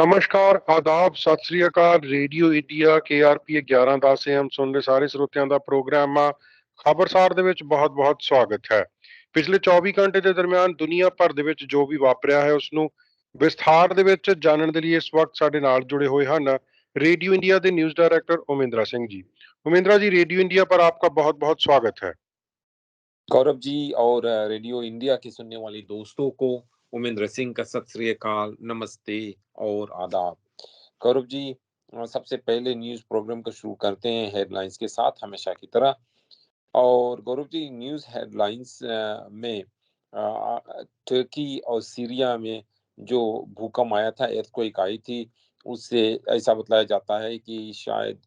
ਨਮਸਕਾਰ, ਆਦਾਬ, ਸਤਿ ਸ੍ਰੀ ਅਕਾਲ। ਰੇਡੀਓ ਇੰਡੀਆ KRP 1110 AM ਸੁਣ ਰਹੇ ਸਾਰੇ ਸਰੋਤਿਆਂ ਦਾ ਪ੍ਰੋਗਰਾਮ ਆ ਖਬਰਸਾਰ ਦੇ ਵਿੱਚ ਬਹੁਤ-ਬਹੁਤ ਸਵਾਗਤ ਹੈ। ਪਿਛਲੇ 24 ਘੰਟੇ ਦੇ ਦਰਮਿਆਨ ਦੁਨੀਆ ਭਰ ਦੇ ਵਿੱਚ ਜੋ ਵੀ ਵਾਪਰਿਆ ਹੈ ਉਸ ਨੂੰ ਵਿਸਥਾਰ ਦੇ ਵਿੱਚ ਜਾਣਨ ਦੇ ਲਈ ਇਸ ਵਕਤ ਸਾਡੇ ਨਾਲ ਜੁੜੇ ਹੋਏ ਹਨ रेडियो इंडिया के न्यूज डायरेक्टर उमेंद्रा सिंह जी। उमेंद्रा जी, रेडियो इंडिया पर आपका बहुत-बहुत स्वागत है। गौरव जी और रेडियो इंडिया के सुनने वाले दोस्तों को उमेंद्र सिंह का सत श्री अकाल, नमस्ते और आदाब। गौरव जी, सबसे पहले न्यूज प्रोग्राम को शुरू करते हैं हेडलाइंस के साथ हमेशा की तरह। और गौरव जी, न्यूज हेडलाइंस में तुर्की और सीरिया में जो भूकंप आया था, एर्थक्वेक आई थी, उससे ऐसा बतलाया जाता है कि शायद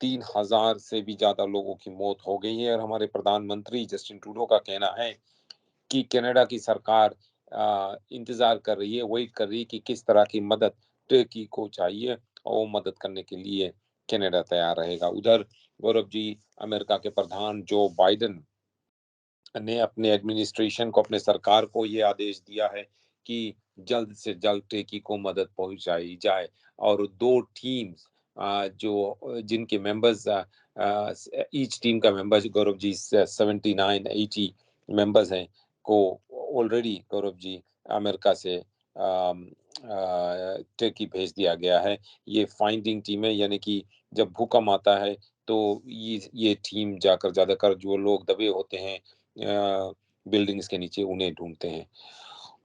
3000 से भी ज्यादा लोगों की मौत हो गई है। और हमारे प्रधानमंत्री जस्टिन ट्रूडो का कहना है कि कनाडा की सरकार इंतजार कर रही है, वेट कर रही है कि किस तरह की मदद तुर्की को चाहिए और वो मदद करने के लिए कनाडा तैयार रहेगा। उधर गौरव जी, अमेरिका के प्रधान जो बाइडेन ने अपने एडमिनिस्ट्रेशन को, अपने सरकार को ये आदेश दिया है कि जल्द से जल्द तुर्की को मदद पहुंचाई जाए। और दो टीम्स जो जिनके मेंबर्स ईच टीम का मेंबर्स गौरव जी 79-80 मेंबर्स हैं को ऑलरेडी गौरव जी अमेरिका से तुर्की भेज दिया गया है। ये फाइंडिंग टीम है, यानी कि जब भूकंप आता है तो ये टीम जाकर ज्यादातर जो लोग दबे होते हैं बिल्डिंग्स के नीचे, उन्हें ढूंढते हैं।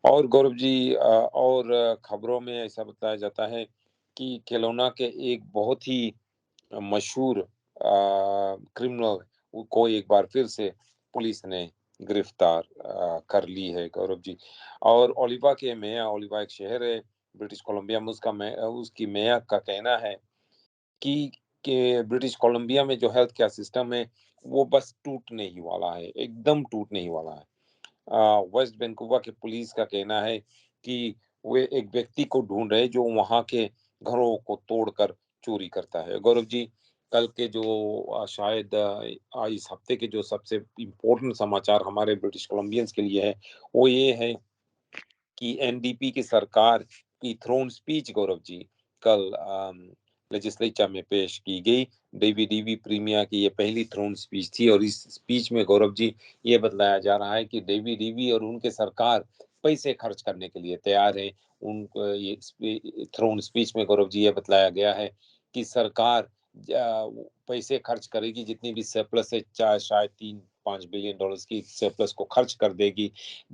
और गौरव जी, और खबरों में ऐसा बताया जाता है कि केलोना के एक बहुत ही मशहूर क्रिमिनल को एक बार फिर से पुलिस ने गिरफ्तार कर ली है गौरव जी। और ओलिवा के मेयर, ओलिवा एक शहर है ब्रिटिश कोलंबिया में, उसकी मेयर का कहना है कि ब्रिटिश कोलंबिया में जो हेल्थ केयर सिस्टम है वो बस टूटने ही वाला है, एकदम टूटने ही वाला है। वेस्ट वैंकूवर के पुलिस का कहना है कि वे एक व्यक्ति को ढूंढ रहे हैं जो वहां के घरों को तोड़कर चोरी करता है। गौरव जी, कल के जो शायद इस हफ्ते के जो सबसे इम्पोर्टेंट समाचार हमारे ब्रिटिश कोलंबियंस के लिए है वो ये है कि एनडीपी की सरकार की थ्रोन स्पीच गौरव जी कल लेजिस्लेचर में पेश की गई। डेविड ईवी प्रीमियर की ये पहली थ्रोन स्पीच थी और इस स्पीच में गौरव जी ये बतलाया जा रहा है कि डेविड ईवी और उनके सरकार पैसे खर्च करने के लिए तैयार है। उनको ये थ्रोन स्पीच में गौरव जी ये बतलाया गया है कि सरकार पैसे खर्च करेगी, जितनी भी सरप्लस है, चाहे शायद 3-5 बिलियन डॉलर्स की सरप्लस को खर्च कर देगी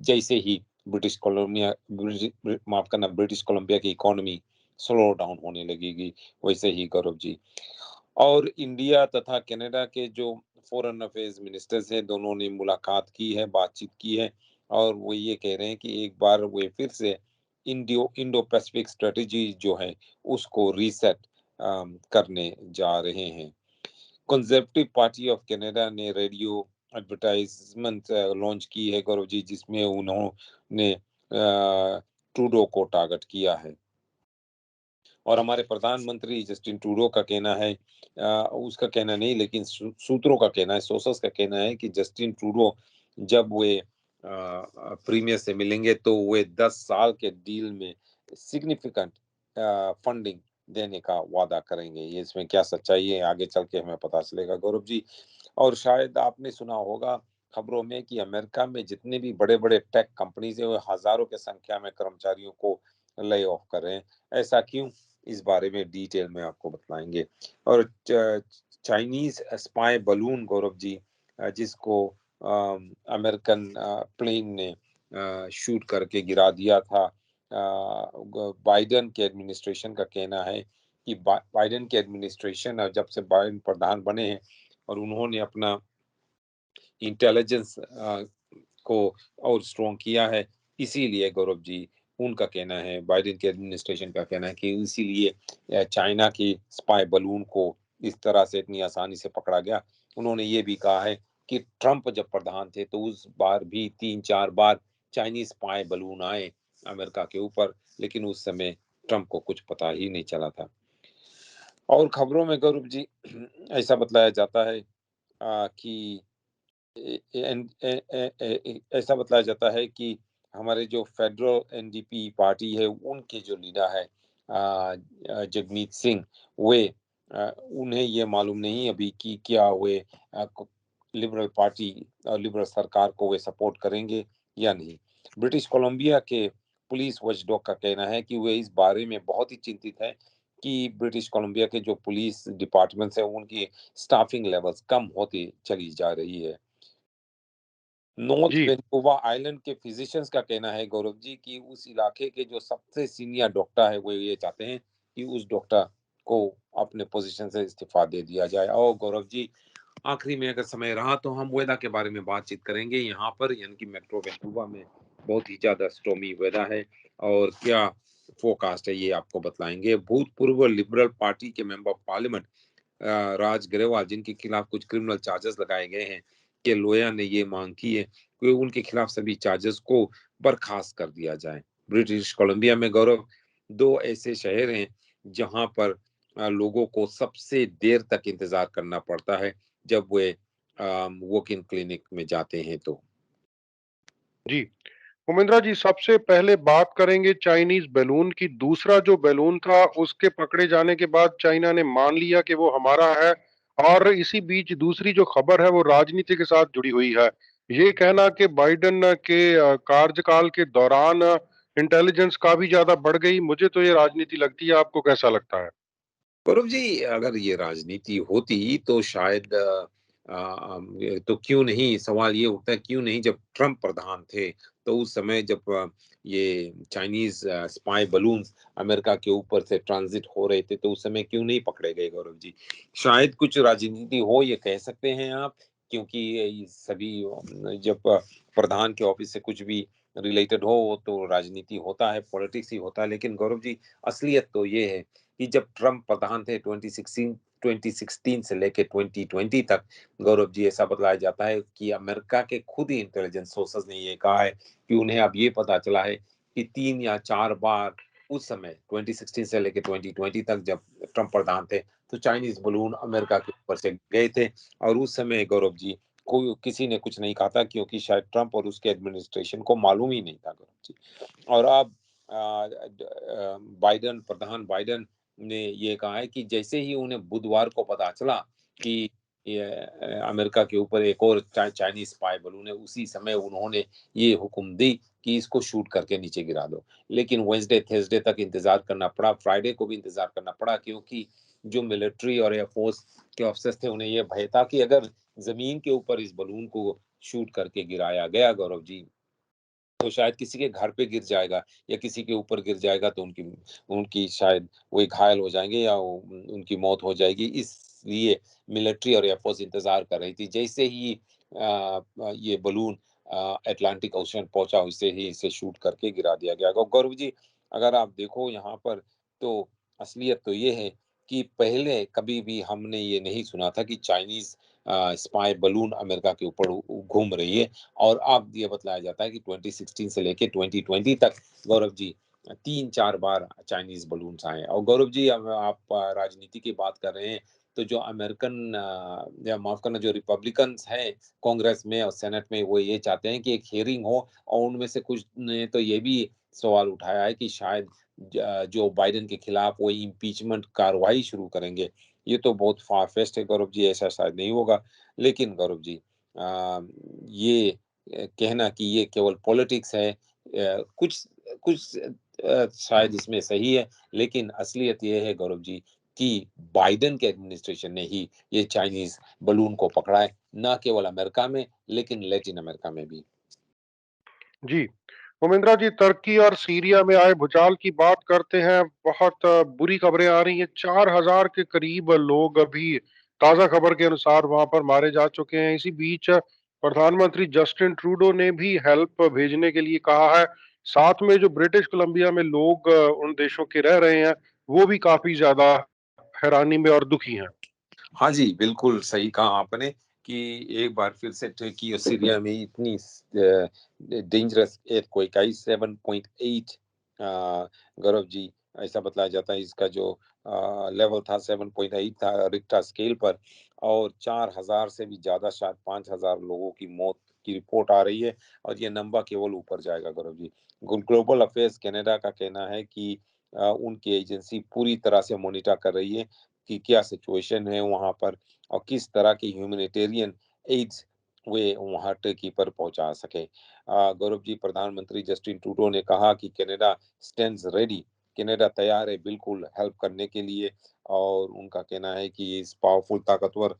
जैसे ही ब्रिटिश कोलंबिया की इकोनॉमी स्लो डाउन होने लगेगी, वैसे ही गौरव जी। और इंडिया तथा कनाडा के जो फॉरेन अफेयर्स मिनिस्टर्स हैं, दोनों ने मुलाकात की है, बातचीत की है और वो ये कह रहे हैं कि एक बार वे फिर से इंडो पैसिफिक स्ट्रेटेजी जो है उसको रीसेट करने जा रहे हैं। कंजर्वेटिव पार्टी ऑफ कनाडा ने रेडियो एडवर्टाइजमेंट लॉन्च की है गौरव जी, जिसमें उन्होंने ट्रूडो को टारगेट किया है। और हमारे प्रधानमंत्री जस्टिन ट्रूडो का कहना है, उसका कहना नहीं लेकिन सूत्रों का कहना है, सोर्सेस का कहना है कि जस्टिन ट्रूडो जब वे प्रीमियर से मिलेंगे तो वे 10 साल के डील में सिग्निफिकेंट फंडिंग देने का वादा करेंगे। ये इसमें क्या सच्चाई है आगे चल के हमें पता चलेगा गौरव जी। और शायद आपने सुना होगा खबरों में कि अमेरिका में जितने भी बड़े बड़े टेक कंपनीज है वो हजारों के संख्या में कर्मचारियों को ले ऑफ कर रहे हैं। ऐसा क्यों, इस बारे में डिटेल में आपको बतलाएंगे। और Chinese spy balloon Gaurav ji, जिसको अमेरिकन प्लेन ने शूट करके गिरा दिया था, बाइडेन के एडमिनिस्ट्रेशन का कहना है कि बाइडेन के एडमिनिस्ट्रेशन जब से बाइडेन प्रधान बने हैं और उन्होंने अपना इंटेलिजेंस को और स्ट्रॉन्ग किया है, इसीलिए गौरव जी उनका कहना है, बाइडेन के एडमिनिस्ट्रेशन का कहना है कि इसीलिए चाइना की स्पाई बलून को इस तरह से इतनी आसानी से पकड़ा गया। उन्होंने ये भी कहा है कि ट्रंप जब प्रधान थे तो उस बार भी 3-4 बार चाइनीज स्पाई बलून आए अमेरिका के ऊपर, लेकिन उस समय ट्रंप को कुछ पता ही नहीं चला था। और खबरों में गौरव जी ऐसा बतलाया जाता है कि ऐसा बतलाया जाता है कि हमारे जो फेडरल एनडीपी पार्टी है उनके जो लीडर है जगमीत सिंह, वे उन्हें ये मालूम नहीं अभी कि क्या वे लिबरल पार्टी और लिबरल सरकार को वे सपोर्ट करेंगे या नहीं। ब्रिटिश कोलंबिया के पुलिस वॉचडॉग का कहना है कि वे इस बारे में बहुत ही चिंतित है कि ब्रिटिश कोलंबिया के जो पुलिस डिपार्टमेंट्स है उनकी स्टाफिंग लेवल्स कम होती चली जा रही है। नॉर्थ जी, वैंकूवर आइलैंड के फिजिशियंस का कहना है गौरव जी कि उस इलाके के जो सबसे सीनियर डॉक्टर है वो ये चाहते हैं कि उस डॉक्टर को अपने पोजीशन से इस्तीफा दे दिया जाए। और गौरव जी, आखिरी में अगर समय रहा तो हम वेदर के बारे में बातचीत करेंगे यहाँ पर, यानी कि मेट्रो वैंकूवर में बहुत ही ज्यादा स्टॉर्मी वेदर है और क्या फोरकास्ट है ये आपको बतलाएंगे। भूतपूर्व लिबरल पार्टी के मेंबर ऑफ पार्लियामेंट राज ग्रेवाल, जिनके खिलाफ कुछ क्रिमिनल चार्जेस लगाए गए हैं, के लॉयर ने ये मांग की है कि उनके खिलाफ सभी चार्जेस को बर्खास्त कर दिया जाए। ब्रिटिश कोलंबिया में गौरव दो ऐसे शहर हैं जहां पर लोगों को सबसे देर तक इंतजार करना पड़ता है जब वे वॉक इन क्लिनिक में जाते हैं तो। जी। उमेंद्रा जी, सबसे पहले बात करेंगे चाइनीज बैलून की। दूसरा जो बैलून था उसके पकड़े जाने के बाद चाइना ने मान लिया कि वो हमारा है। और इसी बीच दूसरी जो खबर है वो राजनीति के साथ जुड़ी हुई है। ये कहना कि बाइडेन के कार्यकाल के दौरान इंटेलिजेंस काफी ज्यादा बढ़ गई। मुझे तो ये राजनीति लगती है, आपको कैसा लगता है? गौरव जी, अगर ये राजनीति होती तो शायद तो क्यों नहीं, सवाल ये उठता है क्यों नहीं जब ट्रम्प प्रधान थे तो उस समय जब ये चाइनीज स्पाई बलून्स अमेरिका के ऊपर से ट्रांजिट हो रहे थे तो उस समय क्यों नहीं पकड़े गए गौरव जी। शायद कुछ राजनीति हो ये कह सकते हैं आप, क्योंकि ये सभी जब प्रधान के ऑफिस से कुछ भी रिलेटेड हो तो राजनीति होता है, पॉलिटिक्स ही होता है। लेकिन गौरव जी, असलियत तो ये है कि जब ट्रम्प प्रधान थे 2016 से लेके 2020 तक, गौरव जी, ऐसा बतलाया जाता है कि अमेरिका के खुद ही इंटेलिजेंस सोर्सेज ने ये कहा है कि उन्हें अब ये पता चला है कि 3 या 4 बार उस समय 2016 से लेके 2020 तक जब ट्रम्प प्रधान थे तो चाइनीज बलून अमेरिका के ऊपर से गए थे। और उस समय गौरव जी कोई किसी ने कुछ नहीं कहा था क्योंकि शायद ट्रम्प और उसके एडमिनिस्ट्रेशन को मालूम ही नहीं था गौरव जी। और अब बाइडन, प्रधान बाइडन ने ये कहा है कि जैसे ही उन्हें बुधवार को पता चला कि ये अमेरिका के ऊपर एक और चाइनीज स्पाई बलून है, उसी समय उन्होंने ये हुक्म दी कि इसको शूट करके नीचे गिरा दो। लेकिन वेंसडे थर्सडे तक इंतजार करना पड़ा, फ्राइडे को भी इंतजार करना पड़ा, क्योंकि जो मिलिट्री और एयरफोर्स के अफसर थे उन्हें यह भय था कि अगर जमीन के ऊपर इस बलून को शूट करके गिराया गया गौरव जी तो शायद किसी के घर पे गिर जाएगा या किसी के ऊपर गिर जाएगा तो उनकी उनकी शायद वो घायल हो जाएंगे या उनकी मौत हो जाएगी। इसलिए मिलिट्री और एयरफोर्स इंतजार कर रही थी। जैसे ही ये बलून अटलांटिक ओशन पहुंचा वैसे ही इसे शूट करके गिरा दिया गया। गौरव जी, अगर आप देखो यहाँ पर तो असलियत तो ये है कि पहले कभी भी हमने ये नहीं सुना था कि चाइनीज स्पाई बलून अमेरिका के ऊपर घूम रही है। और अब ये बतलाया जाता है कि 2016 से लेके 2020 तक गौरव जी 3-4 बार चाइनीज बलून्स आए। और गौरव जी, अब आप राजनीति की बात कर रहे हैं तो जो अमेरिकन या माफ करना जो रिपब्लिकन्स हैं कांग्रेस में और सेनेट में, वो ये चाहते हैं कि एक हियरिंग हो। और उनमें से कुछ ने तो ये भी सवाल उठाया है कि शायद जो बाइडेन के खिलाफ वो इम्पीचमेंट कार्रवाई शुरू करेंगे। ये तो बहुत फार फेस्ट है गौरव जी, ऐसा शायद नहीं होगा। लेकिन गौरव जी, ये कहना कि ये केवल पॉलिटिक्स है, कुछ कुछ शायद इसमें सही है, लेकिन असलियत ये है गौरव जी कि बाइडेन के एडमिनिस्ट्रेशन ने ही ये चाइनीज बलून को पकड़ा है, ना केवल अमेरिका में लेकिन लैटिन अमेरिका में भी। जी। उमेंद्रा जी, तुर्की और सीरिया में आए भूचाल की बात करते हैं। बहुत बुरी खबरें आ रही हैं। 4,000 के करीब लोग अभी ताज़ा खबर के अनुसार वहां पर मारे जा चुके हैं। इसी बीच प्रधानमंत्री जस्टिन ट्रूडो ने भी हेल्प भेजने के लिए कहा है। साथ में जो ब्रिटिश कोलंबिया में लोग उन देशों के रह रहे हैं, वो भी काफी ज्यादा हैरानी में और दुखी हैं। हाँ जी, बिल्कुल सही कहा आपने कि एक बार फिर से टर्की और सीरिया में इतनी डेंजरस earthquake आई 7.8। गौरव जी, ऐसा बताया जाता है इसका जो लेवल था 7.8 था रिक्टर स्केल पर। और 4,000 से भी ज्यादा, शायद 5,000 लोगों की मौत की रिपोर्ट आ रही है। और ये नंबर केवल ऊपर जाएगा Gaurav ji. Global affairs Canada का कहना है कि उनकी एजेंसी पूरी तरह से मॉनिटर कर रही है कि क्या सिचुएशन है वहाँ पर और किस तरह की ह्यूमैनिटेरियन एड्स वे वहाँ टर्की पर पहुँचा सकें। गौरव जी, प्रधानमंत्री जस्टिन ट्रूडो ने कहा कि कनाडा स्टैंड्स रेडी, कनाडा तैयार है बिल्कुल हेल्प करने के लिए। और उनका कहना है कि इस पावरफुल ताकतवर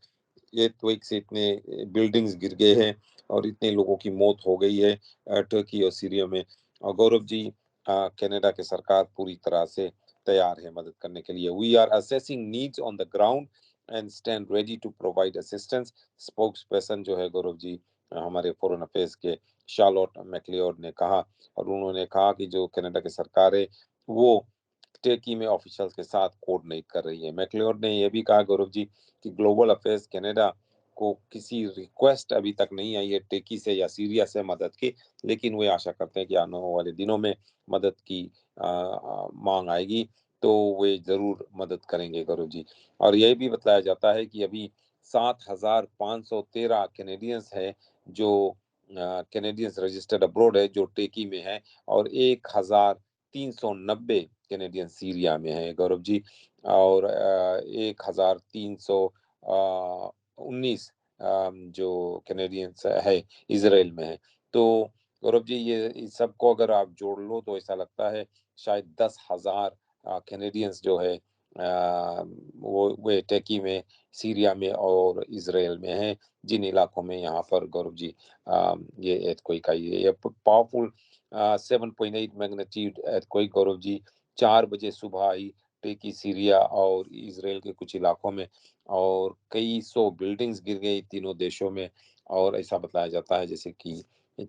earthquake से इतने बिल्डिंग्स गिर गए हैं और इतने लोगों की मौत हो गई है टर्की और सीरिया में। और गौरव जी, कनाडा की सरकार पूरी तरह से तैयार है मदद करने के लिए। We are assessing needs on the ground and stand ready to provide assistance. Spokesperson जो है गौरव जी, हमारे फॉरेन अफेयर्स के शार्लोट मैक्लियोड ने कहा। और उन्होंने कहा कि जो कनाडा की सरकार है वो टर्की में ऑफिशियल्स के साथ कोऑर्डिनेट कर रही है। मैक्लियोड ने यह भी कहा गौरव जी कि ग्लोबल अफेयर्स कनाडा को किसी रिक्वेस्ट अभी तक नहीं आई है टर्की से या सीरिया से मदद की, लेकिन वे आशा करते हैं कि आने वाले दिनों में मदद की मांग आएगी तो वे जरूर मदद करेंगे गौरव जी। और यह भी बताया जाता है कि अभी 7,513 कैनेडियंस है जो कैनेडियंस रजिस्टर्ड अब्रोड है जो टर्की में है और 1,390 कैनेडियन सीरिया में है गौरव जी। और 1,319 जो कैनेडियंस है इसराइल में है। तो गौरव जी, ये इस सबको अगर आप जोड़ लो तो ऐसा लगता है शायद 10,000 कैनेडियंस जो है वो वे टर्की में, सीरिया में और इसराइल में हैं, जिन इलाकों में यहाँ पर गौरव जी ये earthquake आई है। ये powerful 7.8 magnitude earthquake Gaurav ji 4 बजे सुबह आई टर्की, सीरिया और इसराइल के कुछ इलाकों में और कई सौ बिल्डिंग्स गिर गई तीनों देशों में। और ऐसा बताया जाता है जैसे कि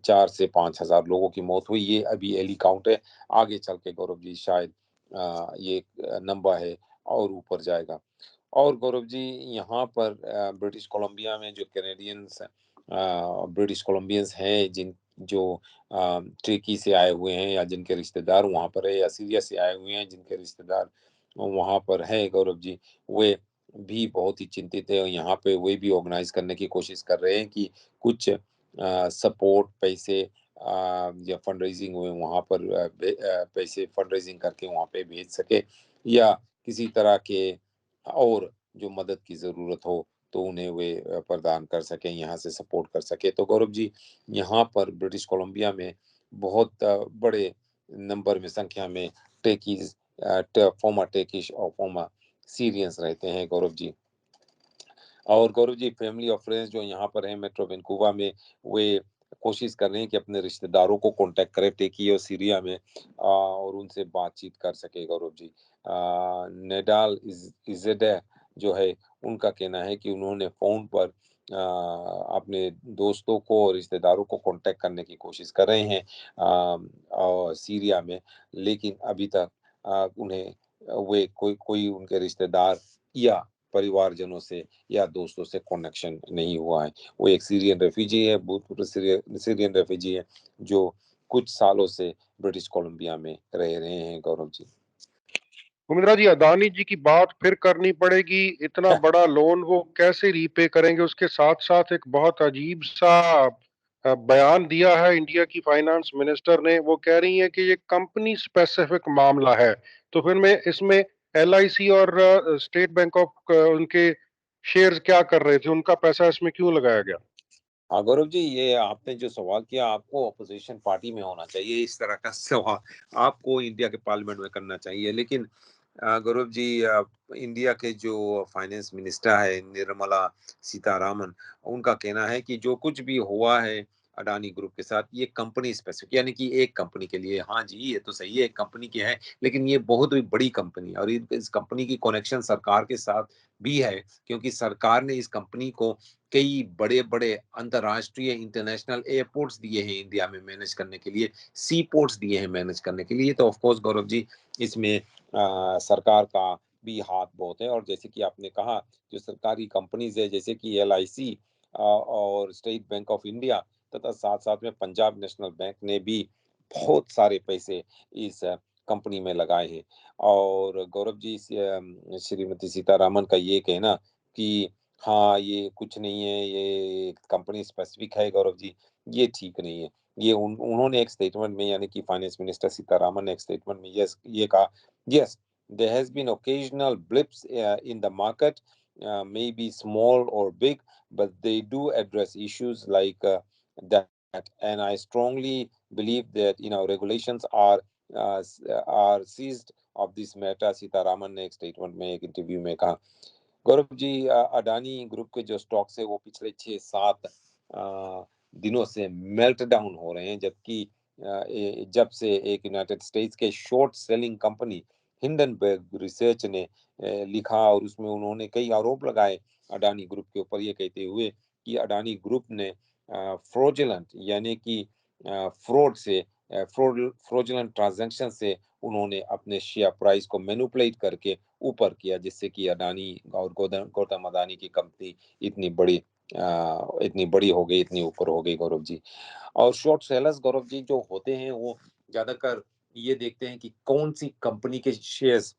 4 से 5,000 लोगों की मौत हुई। ये अभी एली काउंट है, आगे चल के गौरव जी शायद ये नंबर है और ऊपर जाएगा। और गौरव जी, यहाँ पर ब्रिटिश कोलंबिया में जो कैनेडियंस ब्रिटिश कोलंबियंस हैं जिन जो टर्की से आए हुए हैं या जिनके रिश्तेदार वहाँ पर है या सीरिया से आए हुए हैं जिनके रिश्तेदार वहाँ पर है गौरव जी, वे भी बहुत ही चिंतित है और यहाँ पे वे भी ऑर्गेनाइज करने की कोशिश कर रहे हैं कि कुछ सपोर्ट पैसे या फंड रेजिंग हुए वहाँ पर पैसे फंड रेजिंग करके वहाँ पे भेज सके या किसी तरह के और जो मदद की ज़रूरत हो तो उन्हें वे प्रदान कर सकें, यहाँ से सपोर्ट कर सकें। तो गौरव जी, यहाँ पर ब्रिटिश कोलंबिया में बहुत बड़े नंबर में संख्या में टेकीज़ फॉर्मर टेकिश और फॉर्मर सीरियंस रहते हैं गौरव जी। और गौरव जी, फैमिली और फ्रेंड्स जो यहाँ पर हैं मेट्रो वैंकूवर में, वे कोशिश कर रहे हैं कि अपने रिश्तेदारों को कांटेक्ट करें टेकी और सीरिया में और उनसे बातचीत कर सके गौरव जी। नेडाल इज़ेडे जो है उनका कहना है कि उन्होंने फ़ोन पर अपने दोस्तों को और रिश्तेदारों को कांटेक्ट करने की कोशिश कर रहे हैं और सीरिया में, लेकिन अभी तक उन्हें वे कोई कोई उनके रिश्तेदार या परिवारजनों से या दोस्तों से कनेक्शन नहीं हुआ है। वो एक सीरियन रेफ्यूजी है, भूतपूर्व सीरियन रेफ्यूजी है, जो कुछ सालों से ब्रिटिश कोलंबिया में रह रहे हैं गौरव जी। उमिद्रा जी, अदानी जी की बात फिर करनी पड़ेगी। इतना बड़ा लोन वो कैसे रीपे करेंगे? उसके साथ साथ एक बहुत अजीब सा बयान दिया है इंडिया की फाइनेंस मिनिस्टर ने। वो कह रही है कि ये कंपनी स्पेसिफिक मामला है। तो फिर मैं इसमें एलआईसी और स्टेट बैंक ऑफ उनके शेयर्स क्या कर रहे थे? उनका पैसा इसमें क्यों लगाया गया? हाँ गौरव जी, ये आपने जो सवाल किया आपको अपोजिशन पार्टी में होना चाहिए, इस तरह का सवाल आपको इंडिया के पार्लियामेंट में करना चाहिए। लेकिन गौरव जी, इंडिया के जो फाइनेंस मिनिस्टर है निर्मला सीतारामन, उनका कहना है कि जो कुछ भी हुआ है अडानी ग्रुप के साथ ये कंपनी स्पेसिफिक, यानी कि एक कंपनी के लिए। हाँ जी, ये तो सही है एक कंपनी की है, लेकिन ये बहुत ही बड़ी कंपनी और इस कंपनी की कनेक्शन सरकार के साथ भी है, क्योंकि सरकार ने इस कंपनी को कई बड़े-बड़े अंतर्राष्ट्रीय इंटरनेशनल एयरपोर्ट्स दिए हैं इंडिया में मैनेज करने के लिए, सी पोर्ट्स दिए हैं मैनेज करने के लिए। तो ऑफ कोर्स गौरव जी, इसमें सरकार का भी हाथ बहुत है। और जैसे कि आपने कहा, जो सरकारी कंपनीज है जैसे कि एलआईसी और स्टेट बैंक ऑफ इंडिया तथा साथ-साथ में पंजाब नेशनल बैंक ने भी बहुत सारे पैसे इस कंपनी में लगाए हैं। और गौरव जी, श्रीमती सीतारामन का ये कहना कि हाँ, ये कुछ नहीं है, ये कंपनी स्पेसिफिक है गौरव जी, ये ठीक नहीं है। ये उन्होंने एक स्टेटमेंट में, यानी कि फाइनेंस मिनिस्टर सीतारामन ने एक स्टेटमेंट में ये कहा Yes, there has been occasional blips in the market, maybe small or big, but they do address issues like that. And I strongly believe that regulations are seized of this matter. Sitharaman ने एक statement में एक interview में कहा। Gaurav ji, Adani group के जो stocks है वो पिछले 6-7 दिनों से मेल्ट डाउन हो रहे हैं, जबकि जब से एक यूनाइटेड स्टेट्स के short selling company Hindenburg research ने लिखा और उसमें उन्होंने कई आरोप लगाए अडानी ग्रुप के ऊपर, ये कहते हुए कि अडानी ग्रुप ने फ्रॉडुलेंट यानी कि फ्रॉड से फ्रॉडुलेंट ट्रांजैक्शन से उन्होंने अपने शेयर प्राइस को मैनिपुलेट करके ऊपर किया, जिससे कि अडानी और गौतम गौतम अडानी की कंपनी इतनी बड़ी हो गई, इतनी ऊपर हो गई गौरव जी। और शॉर्ट सेलर्स गौरव जी जो होते हैं वो ज्यादातर ये देखते हैं कि कौन सी कंपनी के शेयर्स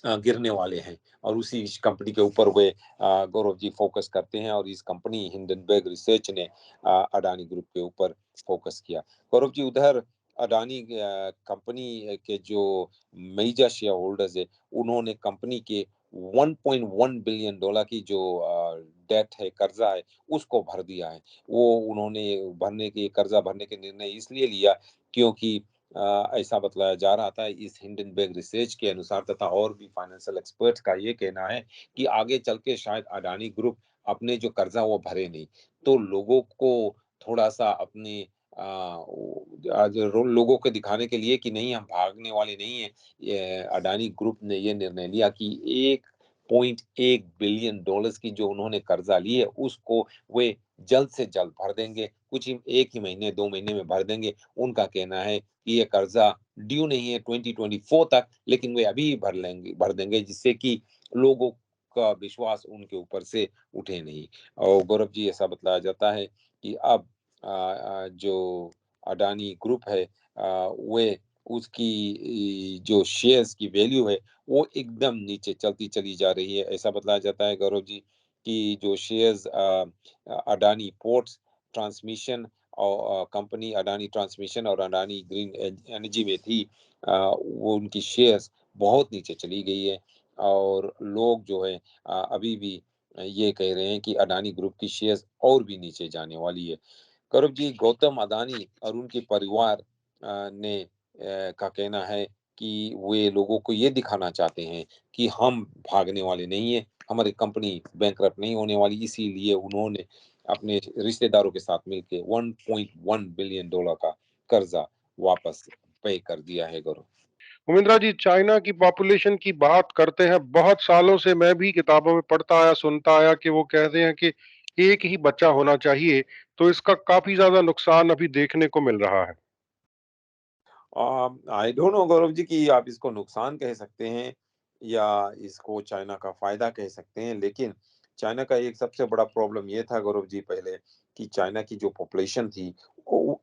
गिरने वाले हैं और उसी कंपनी के ऊपर वे गौरव जी फोकस करते हैं, और इस कंपनी हिंडनबर्ग रिसर्च ने अडानी ग्रुप के ऊपर फोकस किया। गौरव जी, उधर अडानी कंपनी के जो मेजर शेयर होल्डर्स है उन्होंने कंपनी के 1.1 बिलियन डॉलर की जो डेट है, कर्जा है, उसको भर दिया है। वो उन्होंने कर्जा भरने के निर्णय इसलिए लिया क्योंकि ऐसा बतलाया जा रहा था इस हिंडनबर्ग रिसर्च के अनुसार, तथा और भी फाइनेंशियल एक्सपर्ट्स का ये कहना है कि आगे चल के शायद अडानी ग्रुप अपने जो कर्जा वो भरे नहीं, तो लोगों को थोड़ा सा अपने लोगों को दिखाने के लिए कि नहीं हम भागने वाले नहीं है, ये अडानी ग्रुप ने ये निर्णय लिया कि 1.1 बिलियन डॉलर्स की जो उन्होंने कर्जा ली है उसको वे जल्द से जल्द भर देंगे, कुछ ही एक ही महीने 2 महीने में भर देंगे। उनका कहना है कि ये कर्जा ड्यू नहीं है 2024 तक, लेकिन वे अभी भर देंगे, जिससे कि लोगों का विश्वास उनके ऊपर से उठे नहीं। और गौरव जी, ऐसा बतलाया जाता है कि अब जो अडानी ग्रुप है वे उसकी जो शेयर्स की वैल्यू है वो एकदम नीचे चलती चली जा रही है। ऐसा बतलाया जाता है गौरव जी कि जो शेयर्स अडानी पोर्ट्स ट्रांसमिशन और कंपनी अडानी ट्रांसमिशन और अडानी ग्रीन एनर्जी में थी, वो उनकी शेयर्स बहुत नीचे चली गई है, और लोग जो है अभी भी ये कह रहे हैं कि अडानी ग्रुप की शेयर्स और भी नीचे जाने वाली है। गौरव जी, गौतम अडानी और उनके परिवार ने का कहना है कि वे लोगों को ये दिखाना चाहते हैं कि हम भागने वाले नहीं है, हमारी कंपनी बैंकरप्ट नहीं होने वाली, इसीलिए उन्होंने अपने रिश्तेदारों के साथ मिलके 1.1 बिलियन डॉलर का कर्जा वापस पे कर दिया है गौरव। उमेंद्रा जी, चाइना की पॉपुलेशन की बात करते हैं, बहुत सालों से मैं भी किताबों में पढ़ता आया, सुनता आया कि वो कहते हैं कि एक ही बच्चा होना चाहिए, तो इसका काफ़ी ज़्यादा नुकसान अभी देखने को मिल रहा है। I don't know Gaurav ji कि आप इसको नुकसान कह सकते हैं या इसको चाइना का फायदा कह सकते हैं, लेकिन चाइना का एक सबसे बड़ा प्रॉब्लम ये था गौरव जी पहले कि चाइना की जो पॉपुलेशन थी वो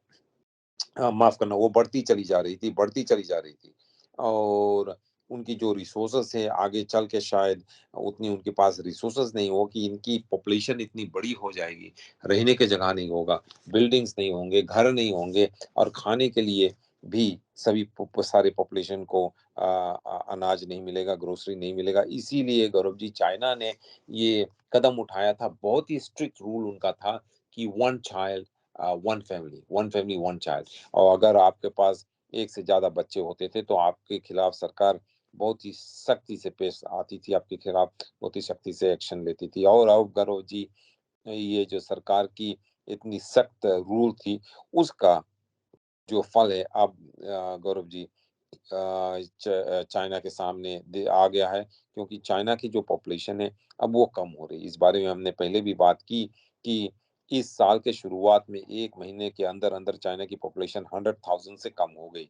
माफ करना, वो बढ़ती चली जा रही थी, और उनकी जो रिसोर्सेस है आगे चल के शायद उतनी उनके पास रिसोर्सेस नहीं हो कि इनकी पॉपुलेशन इतनी बड़ी हो जाएगी, रहने के जगह नहीं होगा, बिल्डिंग्स नहीं होंगे, घर नहीं होंगे, और खाने के लिए भी सारे पॉपुलेशन को अनाज नहीं मिलेगा, ग्रोसरी नहीं मिलेगा। इसीलिए गौरव जी चाइना ने ये कदम उठाया था, बहुत ही स्ट्रिक्ट रूल उनका था कि वन फैमिली वन चाइल्ड, और अगर आपके पास एक से ज्यादा बच्चे होते थे तो आपके खिलाफ सरकार बहुत ही सख्ती से पेश आती थी, आपके खिलाफ बहुत ही सख्ती से एक्शन लेती थी। और अब गौरव जी, ये जो सरकार की इतनी सख्त रूल थी उसका जो फल है अब गौरव जी चाइना के सामने आ गया है, क्योंकि चाइना की जो पॉपुलेशन है अब वो कम हो रही है। इस बारे में हमने पहले भी बात की कि इस साल के शुरुआत में 1 महीने के अंदर अंदर चाइना की पॉपुलेशन 100,000 से कम हो गई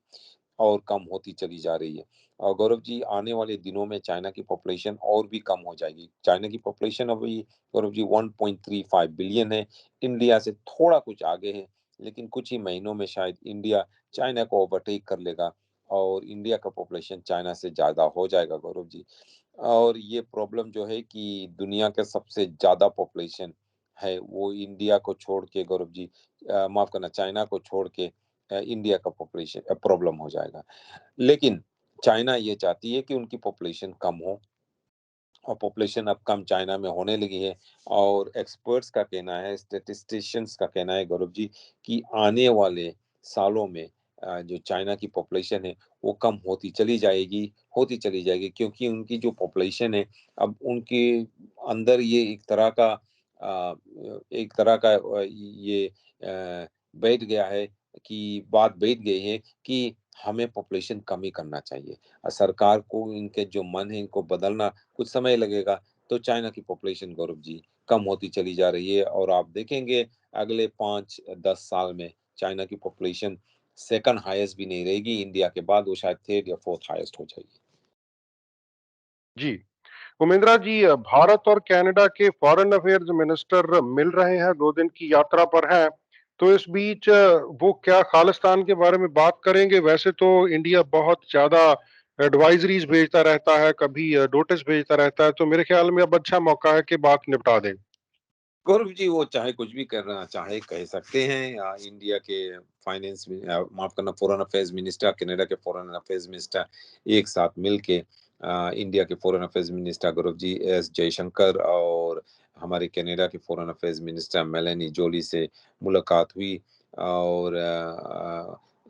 और कम होती चली जा रही है। और गौरव जी, आने वाले दिनों में चाइना की पॉपुलेशन और भी कम हो जाएगी। चाइना की पॉपुलेशन अभी गौरव जी 1.35 बिलियन है, इंडिया से थोड़ा कुछ आगे है, लेकिन कुछ ही महीनों में शायद इंडिया चाइना को ओवरटेक कर लेगा और इंडिया का पॉपुलेशन चाइना से ज़्यादा हो जाएगा गौरव जी। और ये प्रॉब्लम जो है कि दुनिया के सबसे ज़्यादा पॉपुलेशन है वो इंडिया को छोड़ के गौरव जी, माफ़ करना, चाइना को छोड़ के इंडिया का पॉपुलेशन प्रॉब्लम हो जाएगा। लेकिन चाइना ये चाहती है कि उनकी पॉपुलेशन कम हो और पॉपुलेशन अब कम चाइना में होने लगी है और एक्सपर्ट्स का कहना है, स्टैटिस्टिशियंस का कहना है गौरव जी कि आने वाले सालों में जो चाइना की पॉपुलेशन है वो कम होती चली जाएगी क्योंकि उनकी जो पॉपुलेशन है अब उनके अंदर ये एक तरह का ये बैठ गया है कि बात बैठ गई है कि हमें पॉपुलेशन कम ही करना चाहिए। सरकार को इनके जो मन है इनको बदलना कुछ समय लगेगा, तो चाइना की पॉपुलेशन गौरव जी कम होती चली जा रही है और आप देखेंगे अगले 5-10 साल में चाइना की पॉपुलेशन सेकंड हाईएस्ट भी नहीं रहेगी इंडिया के बाद, वो शायद थर्ड या फोर्थ हाईएस्ट हो जाएगी। जी, उमेंद्रा जी, भारत और कनाडा के फॉरेन अफेयर्स मिनिस्टर मिल रहे हैं, 2 दिन की यात्रा पर हैं। तो इस बीच वो क्या खालिस्तान के बारे में बात करेंगे? वैसे तो इंडिया बहुत ज़्यादा एडवाइज़रीज़ भेजता रहता है, कभी नोटिस भेजता रहता है, तो मेरे ख़्याल में अब अच्छा मौका है कि बात निपटा दें। गौरव जी वो चाहे कुछ भी करना चाहे कह सकते हैं इंडिया के माफ करना फॉरेन अफेयर्स मिनिस्टर कनाडा के फॉरेन अफेयर्स मिनिस्टर एक साथ मिलके इंडिया के foreign affairs minister Gaurav G S Jaishankar और हमारे कनाडा के foreign affairs minister Melanie Joly से मुलाकात हुई और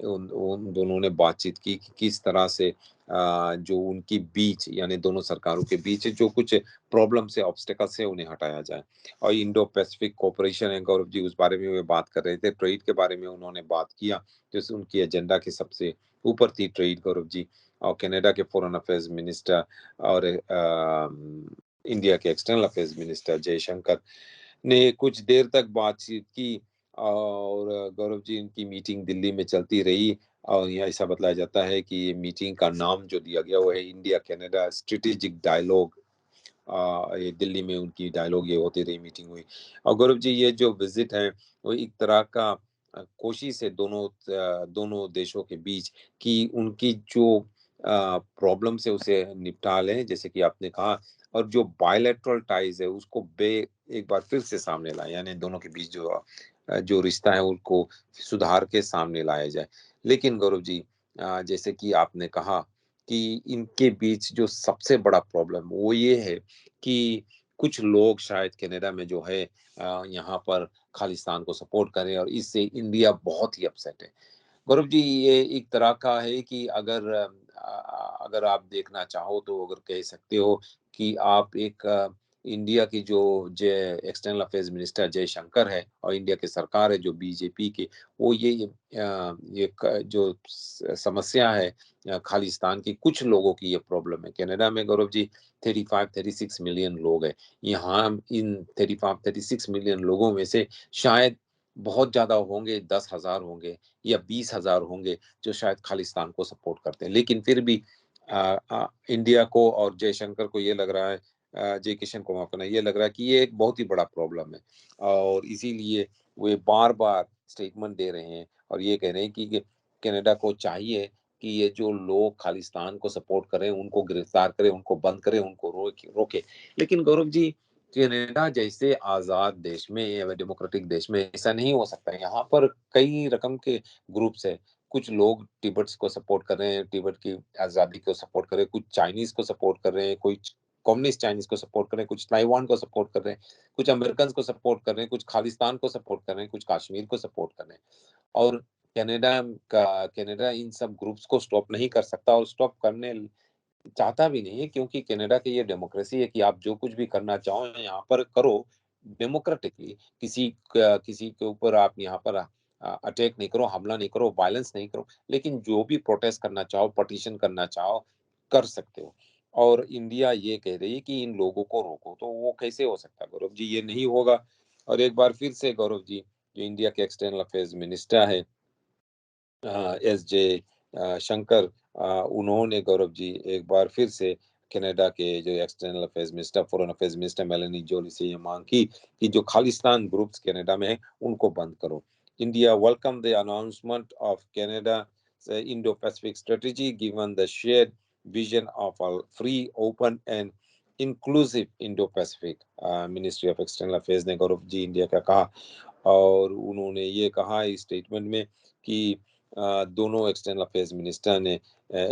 उन उन दोनों ने बातचीत की कि किस तरह से जो उनकी बीच यानी दोनों सरकारों के बीच जो कुछ प्रॉब्लम से ऑब्स्टेकल्स है उन्हें हटाया जाए और इंडो पैसिफिक कोऑपरेशन है गौरव जी उस बारे में वे बात कर रहे थे ट्रेड के बारे में उन्होंने बात किया जैसे उनकी एजेंडा के सबसे ऊपर थी ट्रेड गौरव जी और कनाडा के फॉरेन अफेयर्स मिनिस्टर और इंडिया के एक्सटर्नल अफेयर्स मिनिस्टर जयशंकर ने कुछ देर तक बातचीत की और गौरव जी इनकी मीटिंग दिल्ली में चलती रही और यहाँ ऐसा बतलाया जाता है कि ये मीटिंग का नाम जो दिया गया वो है इंडिया कनाडा स्ट्रेटेजिक डायलॉग ये दिल्ली में उनकी डायलॉग ये होती रही मीटिंग हुई और गौरव जी ये जो विजिट है वो एक तरह का कोशिश है दोनों देशों के बीच कि उनकी जो प्रॉब्लम से उसे निपटा लें जैसे कि आपने कहा और जो बायलैटरल टाइज है उसको बे एक बार फिर से सामने लाए यानी दोनों के बीच जो रिश्ता है उनको सुधार के सामने लाया जाए लेकिन गौरव जी जैसे कि आपने कहा कि इनके बीच जो सबसे बड़ा प्रॉब्लम वो ये है कि कुछ लोग शायद कनाडा में जो है यहाँ पर खालिस्तान को सपोर्ट करें और इससे इंडिया बहुत ही अपसेट है। गौरव जी ये एक तरह का है कि अगर आप देखना चाहो तो अगर कह सकते हो कि आप एक इंडिया की जो जय एक्सटर्नल अफेयर्स मिनिस्टर जयशंकर है और इंडिया की सरकार है जो बीजेपी की वो जो समस्या है खालिस्तान की कुछ लोगों की ये प्रॉब्लम है कनाडा में गौरव जी 35-36 मिलियन लोग हैं यहाँ इन 35-36 मिलियन लोगों में से शायद बहुत ज्यादा होंगे 10,000 होंगे या 20,000 होंगे जो शायद खालिस्तान को सपोर्ट करते हैं लेकिन फिर भी इंडिया को और जयशंकर को ये लग रहा है जय किशन को माफ करना ये लग रहा है कि ये एक बहुत ही बड़ा प्रॉब्लम है और इसीलिए वे बार बार स्टेटमेंट दे रहे हैं और ये कह रहे हैं कि कनाडा को चाहिए कि ये जो लोग खालिस्तान को सपोर्ट करें उनको गिरफ्तार करें उनको बंद करें उनको रोके लेकिन गौरव जी कनाडा जैसे आजाद देश में या डेमोक्रेटिक देश में ऐसा नहीं हो सकता है यहाँ पर कई रकम के ग्रुप्स है कुछ लोग तिब्बत को सपोर्ट कर रहे हैं तिब्बत की आजादी को सपोर्ट कर रहे हैं कुछ चाइनीज को सपोर्ट कर रहे हैं कोई कम्युनिस्ट चाइनीज को सपोर्ट कर रहे हैं कुछ ताइवान को सपोर्ट कर रहे हैं कुछ अमेरिकन को सपोर्ट कर रहे हैं कुछ खालिस्तान को सपोर्ट कर रहे हैं कुछ कश्मीर को सपोर्ट कर रहे हैं और कनाडा कनाडा इन सब ग्रुप्स को स्टॉप नहीं कर सकता और स्टॉप करने चाहता भी नहीं है क्योंकि कनाडा की ये डेमोक्रेसी है कि आप जो कुछ भी करना चाहो यहाँ पर करो डेमोक्रेटिकली किसी के ऊपर आप यहाँ पर अटैक नहीं करो हमला नहीं करो वायलेंस नहीं करो लेकिन जो भी प्रोटेस्ट करना चाहो पटिशन करना चाहो कर सकते हो और इंडिया ये कह रही है कि इन लोगों को रोको तो वो कैसे हो सकता है गौरव जी ये नहीं होगा और एक बार फिर से गौरव जी जो इंडिया के एक्सटर्नल अफेयर्स मिनिस्टर है एस जे शंकर उन्होंने गौरव जी एक बार फिर से कनाडा के जो external affairs minister foreign affairs minister Melanie Joly से ये मांग की कि जो खालिस्तान ग्रुप्स कनाडा में है उनको बंद करो India welcome the announcement of Canada Indo Pacific strategy given the shared vision of a free open and inclusive Indo Pacific ministry of external affairs ने गौरव जी इंडिया का कहा और उन्होंने ये कहा इस स्टेटमेंट में कि दोनों एक्सटर्नल अफेयर्स मिनिस्टर ने